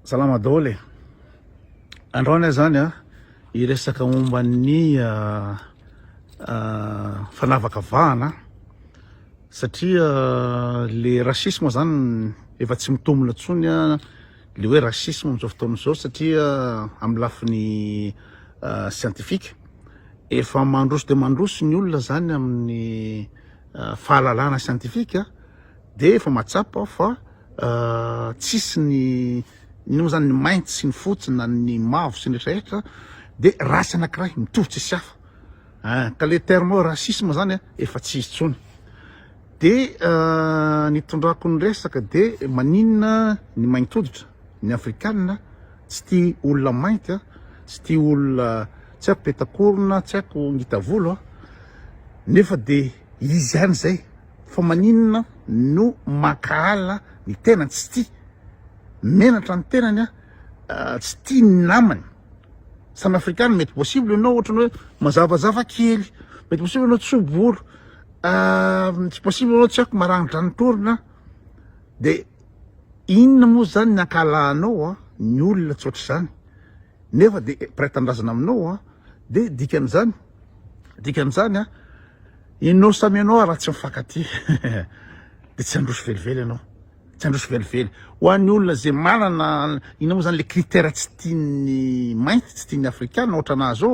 Salama daholo e. Androany zany a iresaka momba ny fanavakavahana satria le rasisme zany efa tsy mitomona tsony le hoe rasisme am'zao fotoana zao satria amin'ny lafiny scientifique efa mandroso de mandroso ny olona zany amin'ny fahalalana scientifique de efa matsapa fa tsisy ny ino zany ny mainty sy ny fotsy na ny mavo sy ny rehetra de rasy anankiray mitovy tsisy hafa ka le terme racisme zany efa tsy izy tsony de ny tondrako ny resaka de maninona ny mainty hoditra ny afrikanina tsy tia olona mainty tsy tia olona tsy haiko petakorona tsy haiko ngita volo nefa de izy ihany zay fa maninona no makahala ny tena tsy tia menatra ny tenany tsy tia ny namany samy afrikana mety possible ianao ohatrany hoe mazavazava kely mety possible ianao tsoboro tsy possible ianao tsy haiko marangitra ny torina de inona moa zany ny akalahanao ny olona tsotra zany nefa de praitan-drazana aminao de dikan'zany inao samy ianao raha tsy mifankaty de tsy androso velively ianao tsy androso velively ho an'ny olona zay manana ina moa zany le critère tsy tiany mainty tsy tiany afrikana ohatra an'azy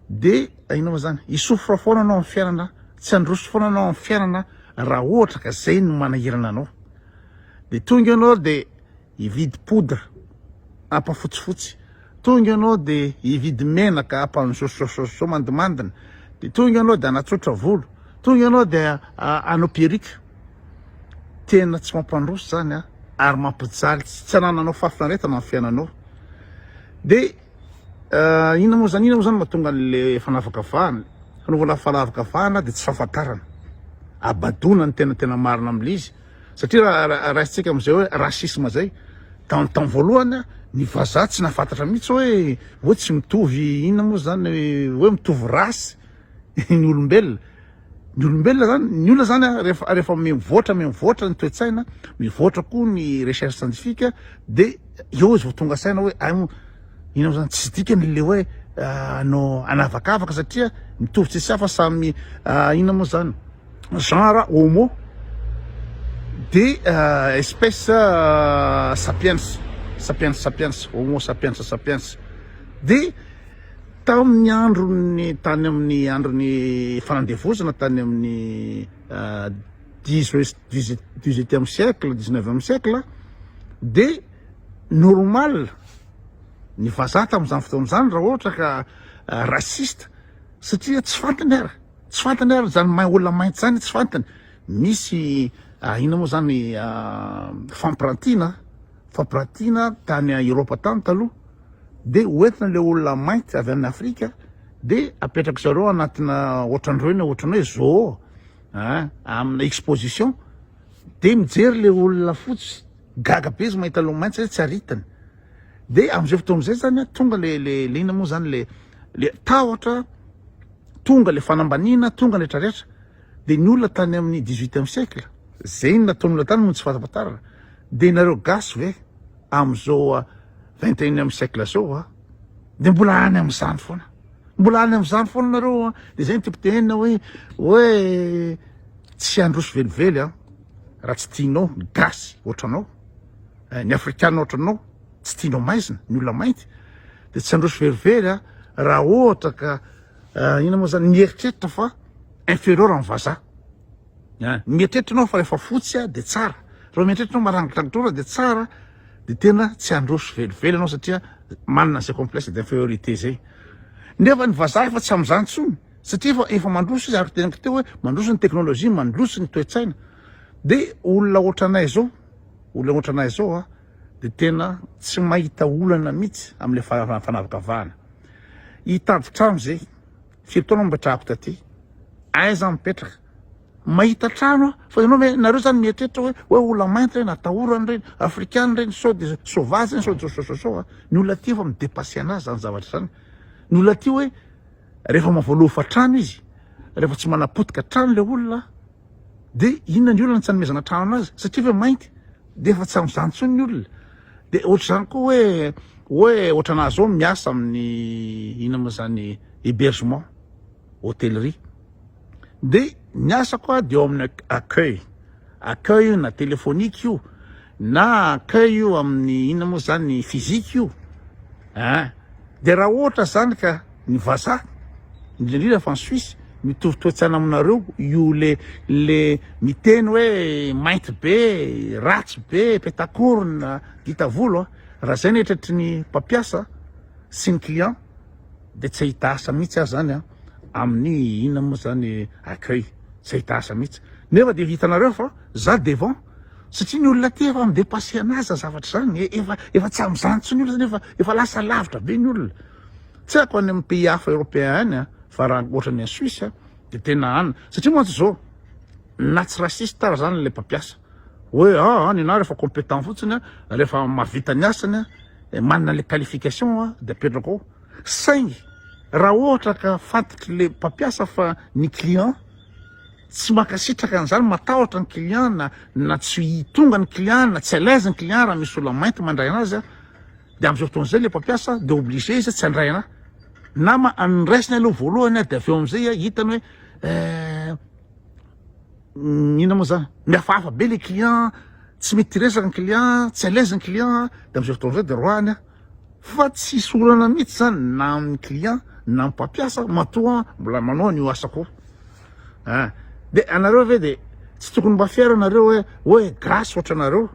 de ina moa zany isofra foana anao amin'ny fiainana tsy androso foana anao amin'ny fiainana raha ohatra ka zay no manahirana anao de tonga ianao de ividy poudre apa fotsifotsy tonga ianao de ividy menaka apa so mandimandina de tonga ianao de anatsotra volo tonga ianao de anao perruque tena tsy mampandroso zany ary mampijaly tsy anananao fahafinaretana amin'ny fiainanao de inona moa zany mahatonga an'le fanavakavahana fanaovana fanavakavahana de tsy fahafantarana abadona ny tena marina am'le izy satria raisitsika am'izay hoe rasisme zay tan voalohany ny vazaha tsy nafantatra mihitsy hoe tsy mitovy inona moa zany hoe mitovy rasy ny olombelona zany ny olona zany rehefa mivoatra ny toetsaina mivoatra koa ny recherche scientifique de eo izy vao tonga saina hoe ina moa zany tsy dikany le hoe anao anavakavaka satria mitovy tsisy hafa samy ina moa zany genre homo de espèce sapiens homo sapiens de tamin'ny androny tany amin'ny androny fanandevozana tany amin'ny 18e siècle 19e siècle de normal ny vazaha tamin'izany fotoana zany raha ohatra ka rasiste satria tsy fantany ary zany olona mainty zany tsy fantany misy ina moa zany fampirantiana tany Europa tany taloha de oentina le olona mainty avy amin'ny Afrika de apetraka zareo anatina ohatrandreo ohatrany hoe zoo amina exposition de mijery le olona fotsy gaga be izy mahita le mainty zay tsy aritany de am'izay fotoana zay zany tonga le ina moa zany le tahotra tonga le fanambanina tonga le rehetrarehetra de ny olona tany amin'ny 18e siècle zay nataon'olona tany no tsy fatapatarana de nareo gasy ve am'izao 21e siècle zao de mbola any am'izany foana nareo de zay nytipitenina hoe tsy androso velively raha tsy tianao gasy ohatranao ny afrikana ohatranao tsy tianao maizina ny olona mainty de tsy androso velively raha ohatra ka ina moa zany mieritreritra fa inférieur amin'ny vazaha mieritreritra anao fa rehefa fotsy de tsara raha mieritreritra anao marangitrangitrora de tsara de tena tsy androso velively anao satria manana zay complexe d'infériorité zay nefa ny vazaha efa tsy am'izany tsony satria efa mandroso izy ary tenako teo hoe mandroso ny teknolojia mandroso ny toetsaina de olona ohatranay zao de tena tsy mahita olana mihitsy am'le fanavakavahana hitady trano zay firy-taona mipetrahako taty aiza mipetraka mahita trano fa ianao nareo zany mieritreritra hoe olona mainty reny atahorany reny afrikana reny sao de sauvage sao de ny olona ty fa midepasser anazy zany zavatra zany ny olona ty hoe rehefa mavolofa trano izy rehefa tsy manapotika trano le olona de inona ny olona tsy anomezana trano anazy satria ve mainty de efa tsy am'izany tsony ny olona de ohatra zany koa hoe ohatra anazy zao miasa amin'ny ina moa zany hébergement hôtellerie de miasa koa de eo amin'ny accueil na téléphonique io na accueil io amin'ny ina moa zany physique io de raha ohatra zany ka ny vazaha indrindra fa ny Suisse mitovitovitsana aminareo io le miteny hoe mainty be, ratsy be, petakorona, ditavolo raha zay nehetratry ny mpampiasa sy ny client de tsy ahita asa mihitsy azy zany amin'ny ina moa zany accueil tsy ahita asa mihitsy nefa de vitanareo fa za devant satria ny olona ty efa midepasser anazy zavatra zany efa tsy am'zany tsy ny olona zany efa lasa lavitra be ny olona tsy haiko any amin'ny pays hafa européen any fa raha ohatra ny Suisse de tena any satria moa zao na tsy rasiste raha zany le mpampiasa hoe any ianao rehefa compétent fotsiny rehefa mavita ny asany manana le qualification de apetraka ao saingy raha ohatra ka fantatry le mpampiasa fa ny client tsy makasitraka an'izany matahotra ny client na tsy tonga ny client na tsy à l'aise ny client raha misy olona mainty mandray anazy de am'izao fotoana zay le mpampiasa de obligé izy tsy andray anazy na anraisiny aloha voalohany de avy eo am'izay hitany hoe ina moa zany miafahafa be le client tsy mety resaka ny client tsy à l'aise ny client de am'izay fotoana zay de roany fa tsy sorana mihitsy zany na amin'ny client na mpampiasa matoa mbola manao an'io asa koa de anareo ve de tsy tokony mba fiara anareo hoe grâce ohatra anareo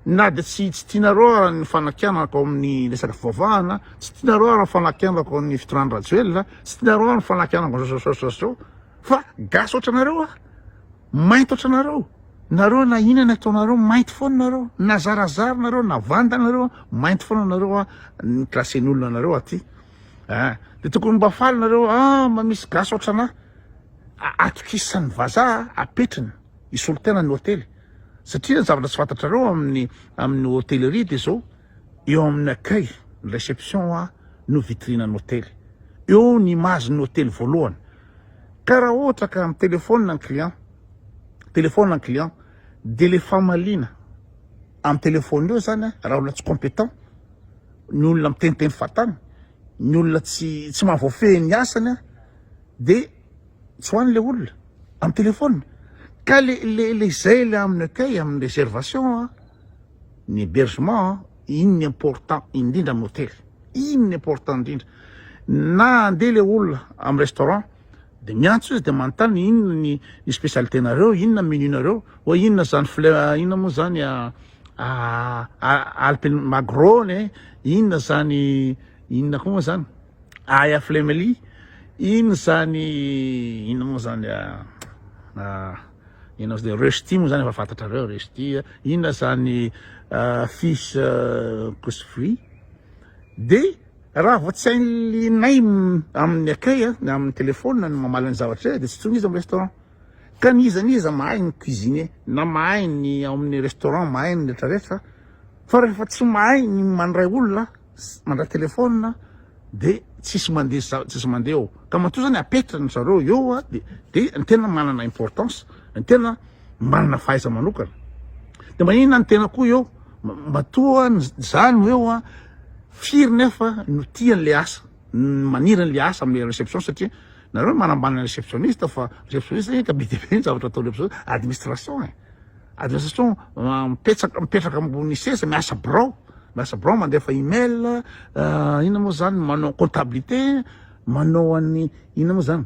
na de tsy tianareo ny fanakianako amin'ny resaka fivavahana tsy tianareo ny fanakianako amin'ny fitondrana rajoelina tsy tianareo ny fanakianako zao fa gasy ohatra anareo mainty ohatra nareo na inana ataonareo mainty foana nareo na zarazara nareo na vanda nareo mainty foana nareo ny klassen'ny olona nareo aty de tokony mba faly nareo ma misy gasy ohatra anahy atokisany vazaha apetriny isolo tena ny hôtely satria zavatra tsy fantatrareo amin'ny hôtellerie de zao eo amin'ny accueil réception no vitrine ny hôtely eo ny image ny hôtely voalohany ka raha ohatra ka amin'ny téléphone ny client de le famalina amin'ny téléphone eo zany raha olona tsy compétent ny olona miteniteny fatany ny olona tsy mahavoafehy ny asany de tsy hoany le olona amin'ny téléphone ka le zay le amin'ny accueil amin'ny réservation ny hébergement iny important indrindra amin'ny hôtely iny important indrindra na andeha le olona amin'ny restaurant de miantso izy de manontany inona ny spécialité nareo inona menu nareo hoe inona zany inona moa zany alpelmagrone inona zany inona koa moa zany aya flemeli inona zany inona moa zany inona zany resti moa zany efa fantatrareo resti inona zany fish cousfri de raha vao tsy hainay amin'ny accueil amin'ny téléphone ny mamaly ny zavatra de tsy tsony izy amin'ny restaurant ka niza mahay ny cuisinier na mahay ny amin'ny restaurant mahay ny rehetrarehetra fa rehefa tsy mahay ny mandray olona mandray téléphone de tsisy mandeha eo ka matoa zany apetrany zareo eo de ny tena manana importance ny tena manana fahaiza manokana de maninona ny tena koa eo matoa zany eo firy nefa no tian'le asa manirany le asa amin'ny réception satria nareo manambana réceptionniste fa réceptionniste ka be dia be ny zavatra ataon'le administration mipetraka ambony seza miasa birao mandefa email inona moa zany manao comptabilité manao an'ny inona moa zany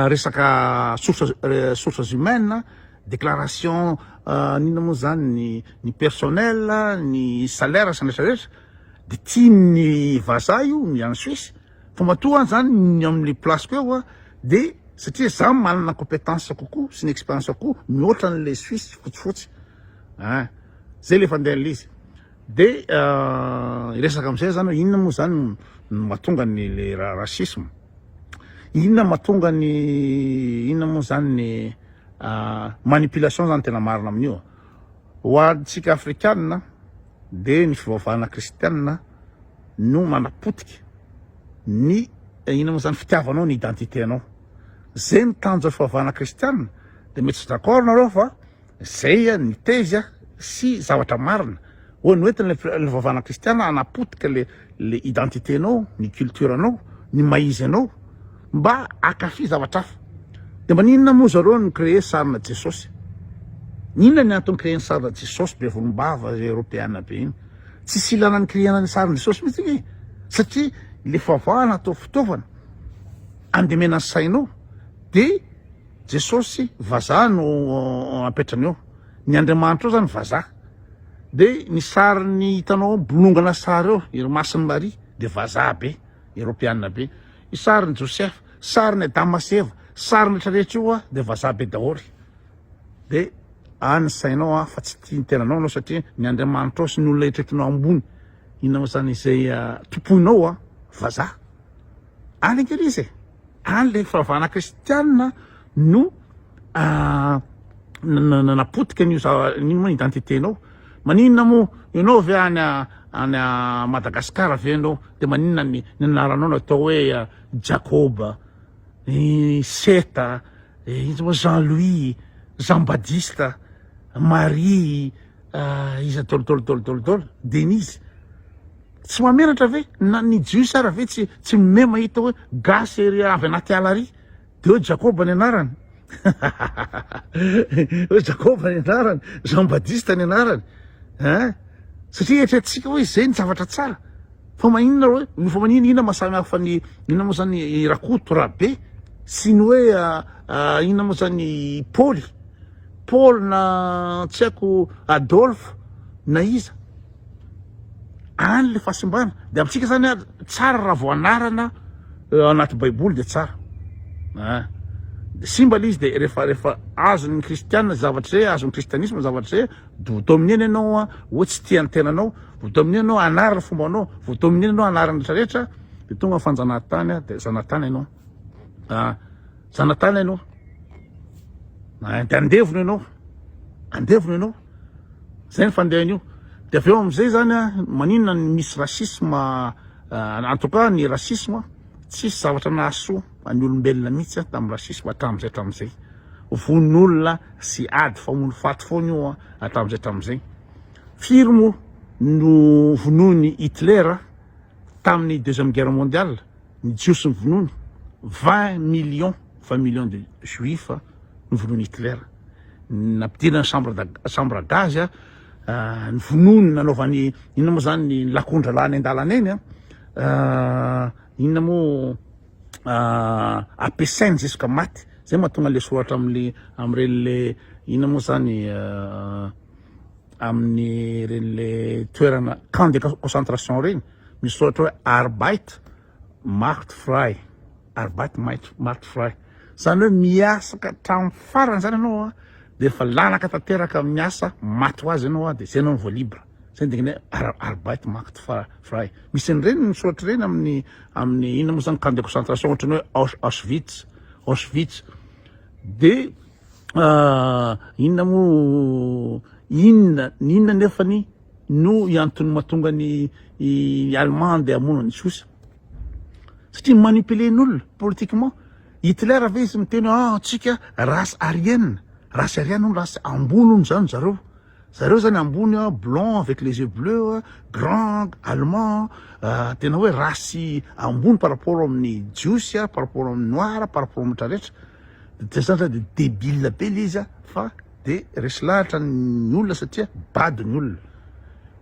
resaka sources humaines déclaration inona moa zany ny personnel ny salaire sanretrarehetra de tiany vazaha io ny any Suisse fa matoa zany ny amin'ny place eo de satria za manana compétence kokoa sy ny expérience kokoa mihoatra n'le Suisse fotsifotsy zay le fandehan'le izy de iresaka am'izay zany hoe inona moa zany mahatonga ny le racisme inona mahatonga ny inona moa zany ny manipulation zany tena marina amin'io ho antsika afrikanina de ny fivavahana kristianina no manapotika ny inona moa zany fitiavanao ny identité anao zay ny tanjo fivavahana kristianina de mety tsy d'accord nareo fa zay ny tezy sy zavatra marina ny oentina le vavana kristiana anapotika le identiténao, ny culturenao, ny maizy anao mba akafy zavatra hafa. De maninona moa zareo ny créer sarina Jesosy? Inona ny antony créer ny sarina Jesosy be volombava européenne be iny? Tsy silana ny créer ny sarina Jesosy mihitsy igny, satria le favahana atao fitaovana andemena ny sainao de Jesosy vazaha no apetrany eo. Ny Andriamanitra eo zany vazaha. De ny sary ny hitanao bolongana sary eo, iry Masiny Maria de vazaha be, européenne be. I sary ny Joseph, sary ny Adama sy Eva, sary ny rehetra io de vazaha be daholy. De any sainao fa tsy tia ny tenanao anao satria ny Andriamanitra ao sy ny olona hitretinao ambony, inona moa zany izay tompoinao vazaha. Any angelisa any le favana kristianina no napotika n'ino moa identiténao. Maninona moa ianao ve any Madagasikara ve anao de maninona ny anaranao natao hoe Jacob, Seta, Jean-Louis, Jean-Baptiste, Marie, iza dolo Denise. Tsy mamenatra ve na ny jiosy ara ve tsy me mahita hoe gasy ery avy anaty ala ary de hoe Jacob ny anarany. Hoe Jacob ny anarany, Jean-Baptiste ny anarany. Satria eritreretintsika hoe zay ny zavatra tsara. Fa maninona hoe fa maninona mahasamy hafa ny inona moa zany rakoto rabe sy ny hoe inona moa zany Paul na tsy haiko Adolphe na iza. Any le fahasimbana de amitsika zany tsara raha vao anarana anaty baiboly de tsara. Simba izy de rehefa azon'ny kristianina zavatra zay, azon'ny kristianisme zavatra zay, voto amin'ny eny ianao hoe tsy tia ny tenanao, voto amin'ny eny ianao anarana fombanao, voto amin'ny eny ianao anarana rehetrarehetra de tonga fanjanahantany de zanatany ianao. Zanatany ianao. De andevona ianao. Zay ny fandehan'io. De avy eo am'izay zany maninona ny misy racisme, en tout cas ny racisme tsisy zavatra nahasoa ny olombelona mihitsy tamin'ny racisme hatram'izay. Von'olona sy ady famono faty foana io hatram'izay. Firy moa no vonoiny Hitler tamin'ny deuxième guerre mondiale, ny jiosy ny vonoiny 20 millions de juifs no vonoiny Hitler. Nampidirana chambre à gaz ny vonoiny nanaovany inona moa zany ny lakondra lany an-dalana eny inona moa ampiasainy jusqu'à maty. Zay mahatonga le soratra am'ireny inona moa zany amin'ny reny le toerana camp de concentration reny misy soratra hoe Arbeit macht frei. Zany hoe miasa ka hatramin'ny farany zany ianao de efa lanaka tanteraka miasa maty ho azy ianao de zay ianao ny voa libre. Zay ny Arbeit macht frei. Misy an'ireny ny soratra reny amin'ny inona moa zany camp de concentration ohatry ny hoe Auschwitz. De inona nefany no iantony mahatonga ny Allemande hamono ny jiosy. Satria manipulen'olona politiquement. Hitler ave izy miteny tsika race arienne no race ambony zany zareo zany ambony blanc avec les yeux bleus, grand, allemand, tena hoe race ambony par rapport amin'ny jiosy, par rapport amin'ny noir, par rapport amin'ny rehetrarehetra. De zany de débile be le izy fa de resy lahatra ny olona satria bady ny olona.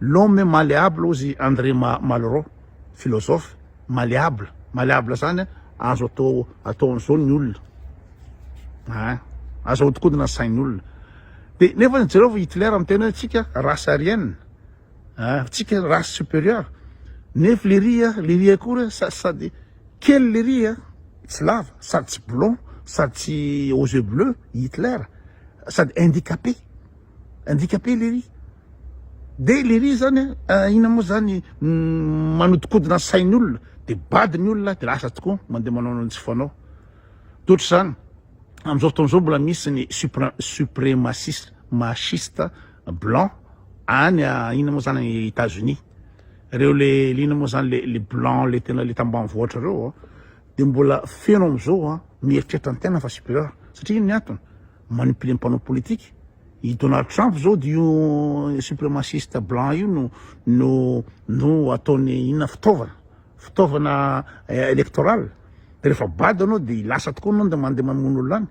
L'homme malléable ozy André Malraux, philosophe, malléable zany azo atao an'izao ny olona. Azo ahodikodina ny sain'ny olona. De nefa jereo Hitler amiteny hoe tsika race arienne, tsika race supérieure. Nefa le ria koa sady kely le ria tsy lava, sady tsy blond, sady tsy aux yeux bleus Hitler, sady handicapé le ria. De le ria zany ina moa zany manodikodina sain'ny olona de bady ny olona de lasa tokoa mandeha manao ny tsy fanao. Totra zany am'izao fotoan'izao mbola misy ny suprémaciste blanc any ina moa zany États-Unis. Reo le ina moa zany le blanc le tena le tambanivohitra reo de mbola feno am'izao mieritreritra ny tena fa supérieur. Satria ino ny antony? Manipule ny mpanao politique i Donald Trump zao de io suprémaciste blanc io no ataony inona fitaovana électoral. De rehefa bady anao de lasa tokoa anao de mandeha mamono olo any.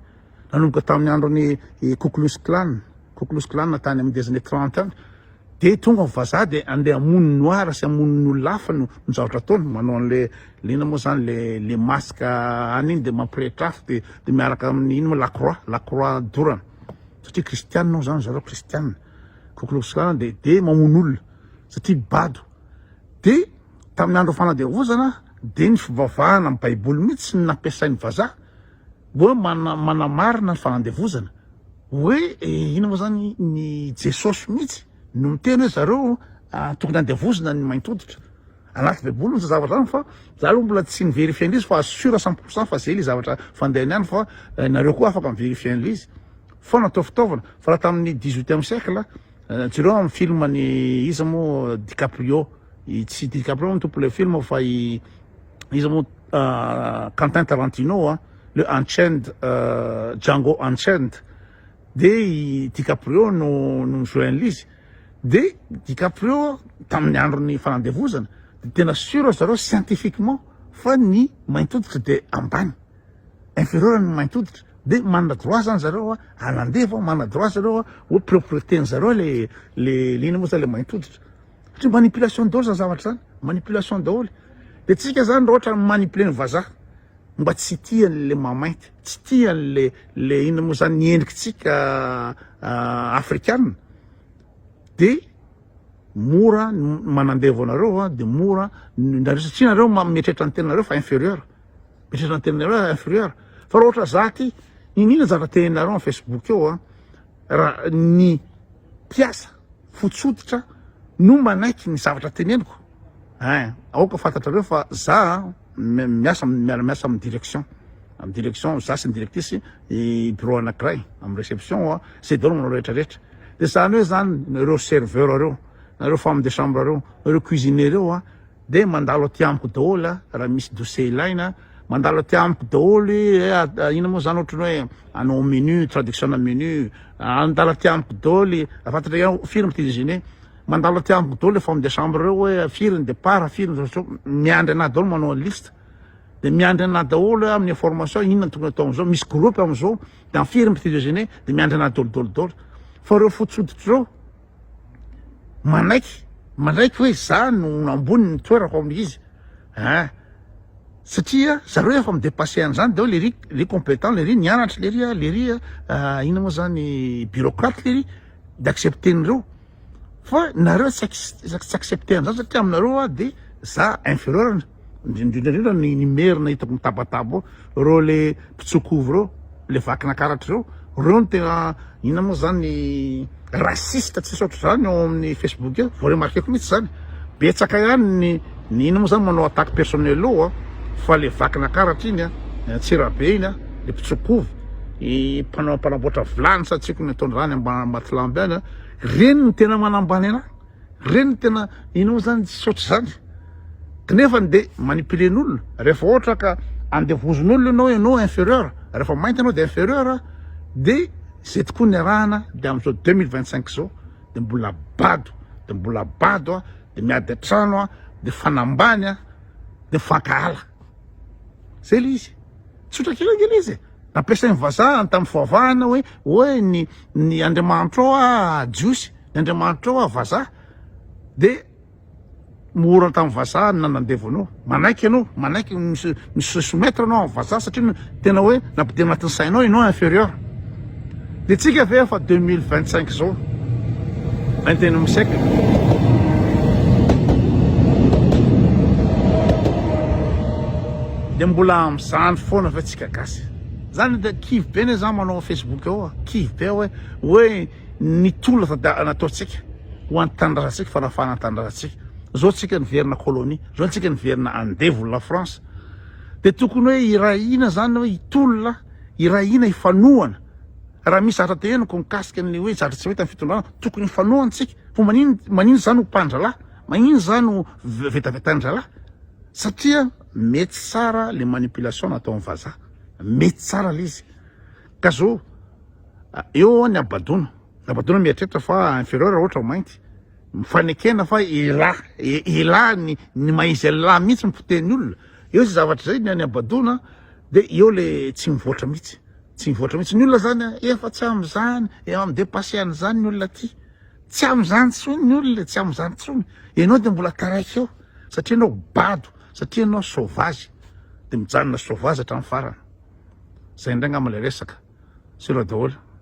Nanomboka tamin'ny androny Ku Klux Klan tany amin'ny des années 30 any de tonga ny vazaha de andeha amono noir sy amono ny olo hafa no zavatra ataony, manao an'le ina moa zany le masque any iny de mampirehitra afo de miaraka amin'ny ino moa lacroix dorana satria kristianina zany zareo kristianina. Ku Klux Klan de mamono olona satria bado. De tamin'ny andro fanadevozana de ny fivavahana amin'ny baiboly mihitsy ny nampiasain'ny vazaha hoe manamarina ny fanandevozana hoe ina moa zany ny Jesosy mihitsy no miteny hoe zareo tokony andevozana ny mainty-hoditra. Anaty baiboly misy zavatra zany fa za aloha mbola tsy niverifie an'izy fa assure 100% fa zay le zavatra fandehany any fa nareo koa afaka miverifie an'izy fa natao fitaovana. Fa raha tamin'ny 18e siècle jereo amin'ny film ny iza moa DiCaprio, tsy DiCaprio no tompo le film fa iza moa Quentin Tarantino le Unchained, Django Unchained de DiCaprio no joué an'izy. De DiCaprio tamin'ny andron'ny fanandevozana de tena sûr zareo scientifiquement fa ny mainty-hoditra de ambany inférieur ny mainty-hoditra de manana droit zany zareo anandeva, manana droit zareo hoe propriété zareo le ina moa zany le mainty-hoditra satria manipulation daholo zany zavatra zany, manipulation daholo. De tsika zany raha ohatra manipulé ny vazaha mba tsy tiany le mamainty, tsy tiany le ina moa zany ny endrikitsika afrikanina de mora manandevo anareo de mora satria nareo mieritreritra ny tenanareo fa inférieur, mieritreritra ny tenanareo inférieur. Fa raha ohatra zaty inona zavatra teninareo amin'ny Facebook eo raha ny mpiasa fotsoditra no manaiky ny zavatra teneniko aoka fantatrareo fa za miasa amin'ny direction za sy ny directrice bureau anankiray amin'ny réception c'est daholo manao rehetrarehetra. De zany hoe zany nareo serveur reo, nareo femme de chambre reo, nareo cuisinier reo de mandalo aty amiko daholo raha misy dossier ilaina, mandalo aty amiko daholo ina moa zany ohatrany hoe anao menu, traduction na menu, andalo aty amiko daholo afantatra firme ty déjeuner, mandalo aty amiko daholo le femme de chambre reo hoe firy ny départ, firy miandry anahy daholo manao liste de miandry anahy daholo amin'ny information inona tokony atao am'zao, misy groupe am'zao de amin'ny firme ty déjeuner de miandry anahy daholo. Fa reo fotsoditra reo manaiky hoe za no ambony ny toerako amin'izy satria zareo efa midépassé an'izany daholo le compétent lery nianatra lery ina moa zany bureaucrate lery d'accepten'ireo fa nareo tsy accepté an'izany satria aminareo de za inférieur indrindra ny merina hitako mitabatabo reo le mpitsokovy reo le vakina karatra reo no tena ina moa zany raciste tsy sotro zany ao amin'ny Facebook eo vo remarqueko mihitsy zany betsaka ihany ny ina moa zany manao attaque personnel eo fa le vakina karatra iny tsirabe iny le mpitsokovy mpanamboatra vilany sa tsiko ny ataony rany ambatilamby any reny ny tena manambany anahy, reny ny tena ina moa zany tsy sotro zany knefany de manipulen'olona. Rehefa ohatra ka andevozon'olona ianao inférieur, rehefa mainty anao de inférieur de zay tokoa ny arahana de am'izao 2025 zao de mbola bado de miady atrano de fanambany de fankahala zay le izy tsotra kelakely izy nampiasain'ny vazaha tamin'ny fivavahana hoe ny Andriamanitra ao jiosy, ny Andriamanitra ao vazaha de mora tamin'ny vazaha nanandevo anao, manaiky misy soumettre anao amin'ny vazaha satria tena hoe nampidemy anatin'ny sainao ianao inférieur. De tsika ve fa 2025 zao 21e siècle de mbola am'zany foana fa tsika gasy zany de kivy be ne zany manao Facebook eo kivy be hoe ny tolona nataotsika ho an'ny tanindrazantsika fanafana tanindrazantsika zao tsika niverina colonie, zao tsika niverina andevo la France de tokony hoe irahina zany hoe itolona irahina ifanohana raha misy zatra teheniko mikasika an'le hoe zatra tsy mety amin'ny fitondrana tokony ifanohantsika fo manino zany ho mpandralahy, manino zany ho vetavetan-dralahy satria mety tsara le manipulation natao amin'ny vazaha, mety tsara le izy ka zao eo ny abadona Abadona mieritreritra fa inférieur ohatra mainty mifanekena fa ila ny maizy la mihitsy mipoteny olona eo zay zavatra zay ny any Abadona de eo le tsy mivoatra mihitsy ny olona zany efa tsy am'zany am'dépassé an'zany ny olona ty tsy am'zany tsony ny olona tsy am'zany tsony ianao de mbola taraiky eo satria anao bado satria anao sauvage de mijanona sauvage hatramin'ny farany zay ndray ngamba le resaka sira daholo